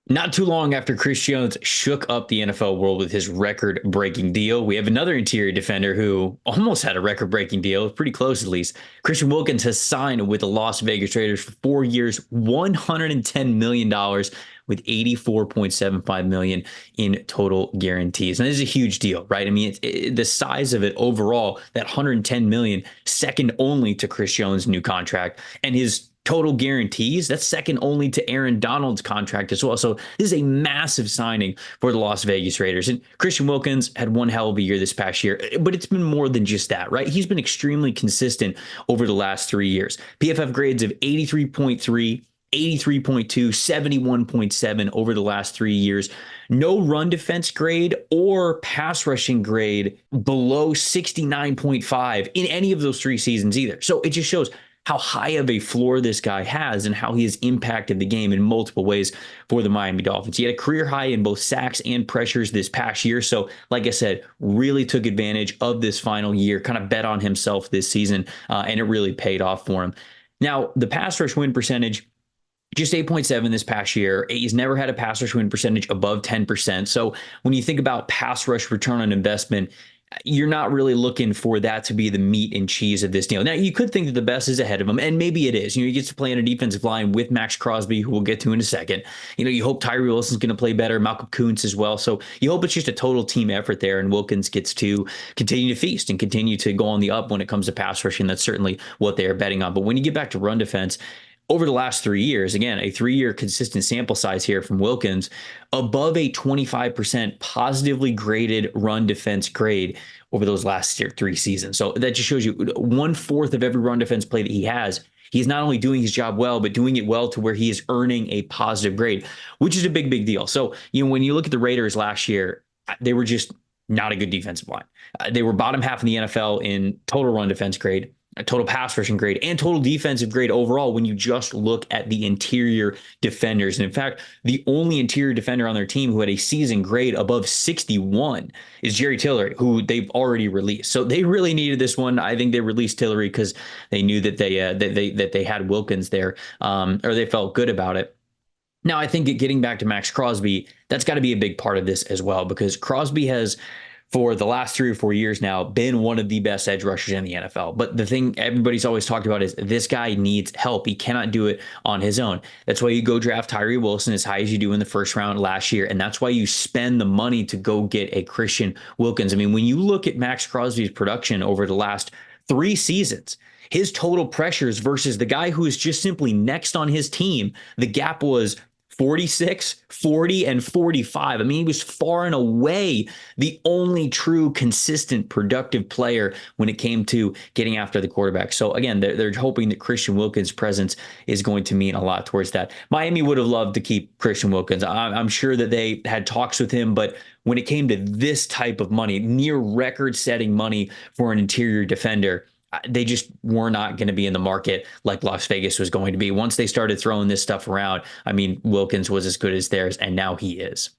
Not too long after Chris Jones shook up the NFL world with his record-breaking deal, we have another interior defender who almost had a record-breaking deal, pretty close at least. Christian Wilkins has signed with the Las Vegas Raiders for 4 years, $110 million with 84.75 million in total guarantees. And this is a huge deal, right? I mean, the size of it overall, that 110 million, second only to Chris Jones' new contract, and his total guarantees, that's second only to Aaron Donald's contract as well. So this is a massive signing for the Las Vegas Raiders. And Christian Wilkins had one hell of a year this past year, but it's been more than just that, right? He's been extremely consistent over the last 3 years. PFF grades of 83.3, 83.2, 71.7 over the last 3 years. No run defense grade or pass rushing grade below 69.5 in any of those 3 seasons either. So it just shows how high of a floor this guy has and how he has impacted the game in multiple ways for the Miami Dolphins. He had a career high in both sacks and pressures this past year. So, like I said, really took advantage of this final year, kind of bet on himself this season, and it really paid off for him. Now, the pass rush win percentage, just 8.7 this past year. He's never had a pass rush win percentage above 10%. So when you think about pass rush return on investment, you're not really looking for that to be the meat and cheese of this deal. Now, you could think that the best is ahead of him, and maybe it is. He gets to play on a defensive line with Max Crosby, who we'll get to in a second. You hope Tyree Wilson's going to play better, Malcolm Kuntz as well. So you hope it's just a total team effort there, and Wilkins gets to continue to feast and continue to go on the up when it comes to pass rushing. That's certainly what they are betting on. But when you get back to run defense, over the last 3 years, again, a 3-year consistent sample size here from Wilkins, above a 25% positively graded run defense grade over those last 3 seasons. So that just shows you 1/4 of every run defense play that he has, he's not only doing his job well, but doing it well to where he is earning a positive grade, which is a big, big deal. So, when you look at the Raiders last year, they were just not a good defensive line. They were bottom half in the NFL in total run defense grade, a total pass rushing grade, and total defensive grade overall when you just look at the interior defenders. And in fact, the only interior defender on their team who had a season grade above 61 is Jerry Tillery, who they've already released. So they really needed this one. I think they released Tillery because they knew that they had Wilkins there, or they felt good about it. Now, I think getting back to Max Crosby, that's got to be a big part of this as well, because Crosby has, for the last 3 or 4 years now, been one of the best edge rushers in the NFL. But the thing everybody's always talked about is this guy needs help. He cannot do it on his own. That's why you go draft Tyree Wilson as high as you do in the first round last year. And that's why you spend the money to go get a Christian Wilkins. I mean, when you look at Max Crosby's production over the last 3 seasons, his total pressures versus the guy who is just simply next on his team, the gap was 46, 40, and 45. I mean, he was far and away the only true, consistent, productive player when it came to getting after the quarterback. So again, they're hoping that Christian Wilkins' presence is going to mean a lot towards that. Miami would have loved to keep Christian Wilkins. I'm sure that they had talks with him, but when it came to this type of money, near record-setting money for an interior defender, they just were not going to be in the market like Las Vegas was going to be. Once they started throwing this stuff around, I mean, Wilkins was as good as theirs, and now he is.